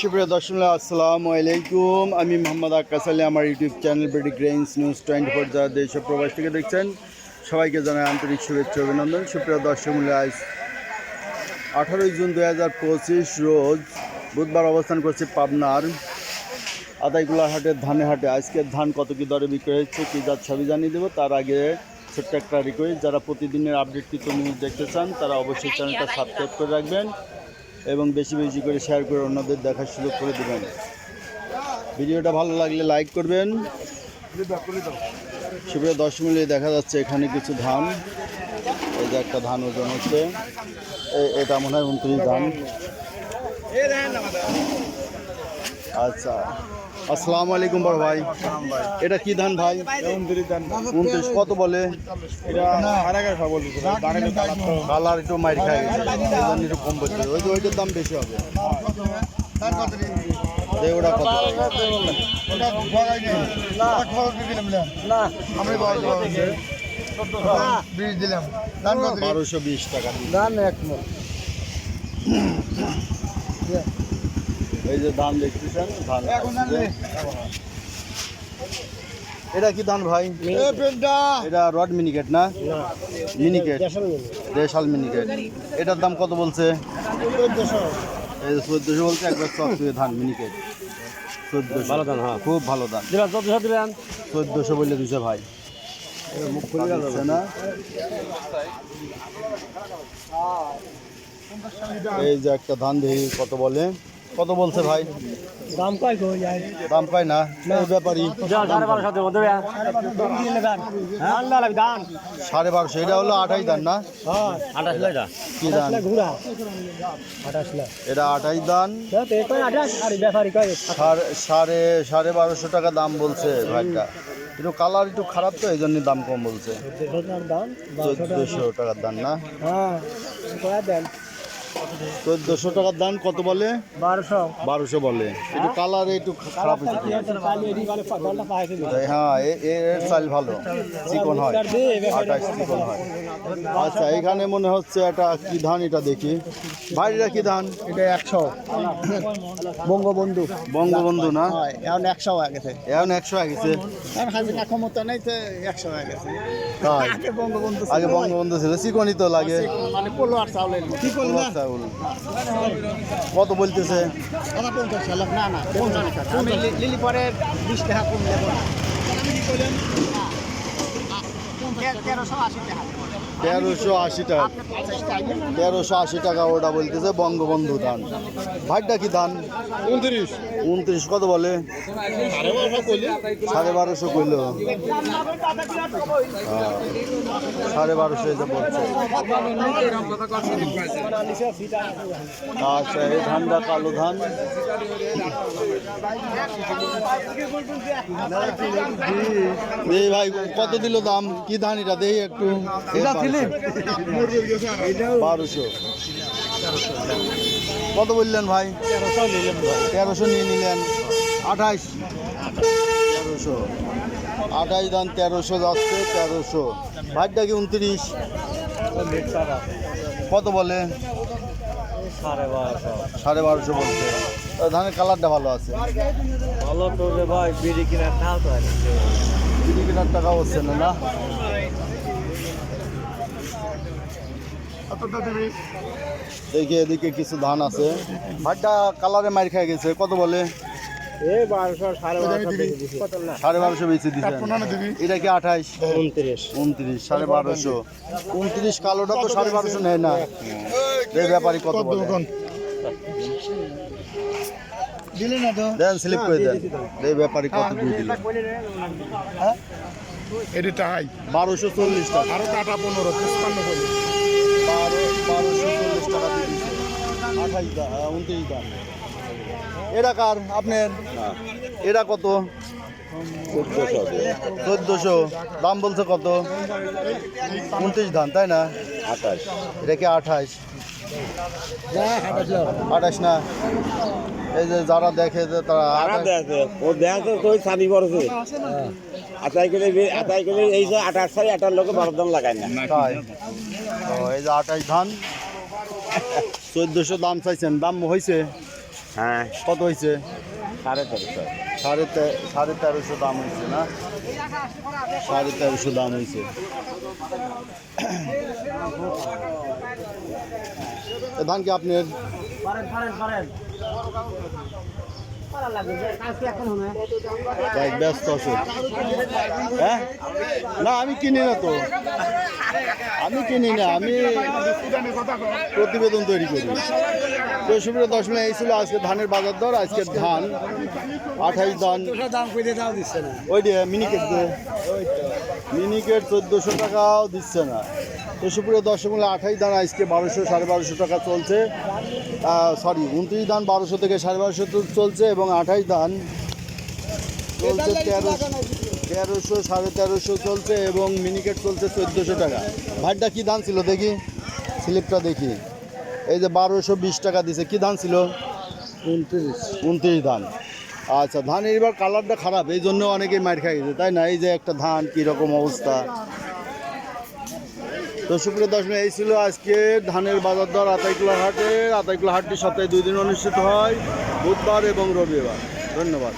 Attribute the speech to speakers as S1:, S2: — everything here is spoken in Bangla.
S1: সুপ্রিয় দর্শক আসসালামু আলাইকুম। আমি মোহাম্মদ আক্কাস আলী। আমার YouTube channel BD grains news 24 যারা দেশ ও প্রবাস থেকে দেখছেন সবাইকে জানাই আন্তরিক শুভেচ্ছা অভিনন্দন। সুপ্রিয় দর্শক আজ 18 জুন 2025 রোজ বুধবার অবস্থান করছে পাবনার আদাইগুলা হাটের ধানের হাটে। আজকের ধান কত কী দরে বিক্রি হচ্ছে কী জাত সবই জানিয়ে দেবো। তার আগে ছোট্ট একটা রিকোয়েস্ট, যারা প্রতিদিনের আপডেটকৃত নিউজ দেখতে চান তারা অবশ্যই চ্যানেলটা সাবস্ক্রাইব করে রাখবেন এবং বেশি বেশি করে শেয়ার করে অন্যদের দেখার সুযোগ করে দেবেন। ভিডিওটা ভালো লাগলে লাইক করবেন। সুপ্রিয় দর্শক মিলিয়ে দেখা যাচ্ছে এখানে কিছু ধান, এই যে একটা ধান ওজন হচ্ছে, এটা মনে হয় 29 ধান। আচ্ছা, আসসালামু আলাইকুম বড় ভাই। এটা কি ধান ভাই? 29 কত বলে? কালার একটু মাইর খাই একটু কম বলছে, ওইটার দাম বেশি হবে। ওটা কত? 1220 টাকা। এই যে ধান দেখতেছেন, ধান এটা কি ধান ভাই? এটা রড মিনিকেট না? মিনিকেট, দেশাল মিনিকেট। এটার দাম কত বলছে? 1400 বলছে। একবার সব ধান মিনিকেট 1400। ভালো ধান, হ্যাঁ খুব ভালো ধান। 1400 বললে দিছে ভাই, মুখ খুলে যাচ্ছে না। এই যে একটা ধান দেখি কত বলে, কত বলছে ভাই? দাম পাই না ব্যাপারী। 1250। এটা হলো 28 ধান না? কি ধান এটা? 28 ধান। 1250 টাকা দাম বলছে ভাইটা। একটু কালার একটু খারাপ তো এই জন্য দাম কম বলছে। 1400 টাকার দান না? 1400 টাকার দাম। কত বলে? 1200 বলে। একটু কালার একটু খারাপ হয়েছে। হ্যাঁ, এর চাল ভালো, চিকন হয়, 28 চিকন হয়। আচ্ছা, এখানে মনে হচ্ছে এটা কি ধান? এটা দেখি ভাইরা কি ধান?
S2: এটা 100 বঙ্গবন্ধু।
S1: বঙ্গবন্ধু না?
S2: এখন 100 হয়ে গেছে।
S1: এখন 100 হয়ে গেছে।
S2: হাজিরা ক্ষমতা নেই তো 100 হয়ে গেছে।
S1: তাই
S2: আগে বঙ্গবন্ধু
S1: আগে বঙ্গবন্ধু ছিল, চিকনই তো লাগে।
S2: মানে পোলো আর চাউলের কি করল না?
S1: কত বলতেছে?
S2: না না, আমি লিলি পরে 20 টাকা কম দেব না। আমি কি কইলাম? 1380 টাকা।
S1: 1380 টাকা। 1380 টাকা ওটা বলতেছে বঙ্গবন্ধু ধান। ভাইটা কি ধান? 29। কত বলে? 1250 কইল। 1250 এসে বলছে। আচ্ছা, এই ধানটা কালো ধান। এই ভাই কত দিল দাম? কি ধান এটা? দেই একটু। 1200। কত বললেন ভাই? 1300 নিয়ে নিলেন। 28 ধান 1300 যাচ্ছে। 1300 ভাইটা কি 29? কত বলে? 1250 বলছে। ধানের কালারটা ভালো আছে।
S2: ভালো তো রে ভাই, বিড়ি কেনার টাকা তো আছে।
S1: বিড়ি কেনার টাকা হচ্ছে না না? দেখি এদিকে কিছু ধান আছে। ভাইটা কালারে মার খেয়ে গেছে। কত বলে?
S2: 1200 1250
S1: বেশি দিচ্ছেন। এটা কি 28? 29 1250। 29 কালোটা তো 1250 নেয় না। এই ব্যাপারী কত বলে? দেন স্লিপ করে দেন। এই ব্যাপারী কত দিয়ে দিল?
S2: এটা টাই
S1: 1240 টাকা।
S2: আরো কাটা 15 55 করে
S1: 1240 টাকা দিয়ে দিচ্ছে। 29 দাম। এটা কার? আপনার? এটা কত? 1400 দাম বলছে। কত? 29 ধান তাই না? 28। এটা কি 28? 28 না? এই যে যারা দেখে যে তারা
S3: দেখে ও দেখে কই ছানি পড়ছে আতাই করে এই যে 28 সাই 28 লোকে 12 দাম লাগায় না।
S1: তাই এই যে 28 ধান 1400 দাম চাইছেন। দাম হয়েছে?
S3: হ্যাঁ
S1: কত হয়েছে?
S3: 1350।
S1: 1350 দাম হয়েছে না? 1350 দাম হয়েছে। এ ধান কি আপনার? দেখ, ব্যস্ত আছে। হ্যাঁ, না আমি কিনি না তো, আমি কিনি না, আমি প্রতিবেদন তৈরি করি। তো সুপ্রিয় দর্শক, এই ছিল আজকে ধানের বাজার দর। আজকের ধান 28 ধান ওই দিয়ে মিনিকেট দিয়ে, মিনিকেট 1400 টাকাও দিচ্ছে না। তো সুপ্রিয় দর্শক, 28 ধান আজকে 1200 1250 টাকা চলছে। সরি, 29 ধান 1200 থেকে 1250 চলছে এবং 28 ধান চলছে 1300 1350 চলছে এবং মিনিকেট চলছে 1400 টাকা। ভাইটা কি ধান ছিল দেখি, স্লিপটা দেখি। এই যে 1220 টাকা দিছে, কি ধান ছিল? 29 ধান। আচ্ছা, ধানের এবার কালারটা খারাপ, এই জন্য অনেকেই মার খাই গেছে, তাই না? এই যে একটা ধান কীরকম অবস্থা। তো সুপ্রিয় দর্শক, এই ছিল আজকে ধানের বাজার দর আতাইকুলা হাটে। আতাইকুলা হাটটি সপ্তাহে 2 দিন অনুষ্ঠিত হয়, বুধবার এবং রবিবার। ধন্যবাদ।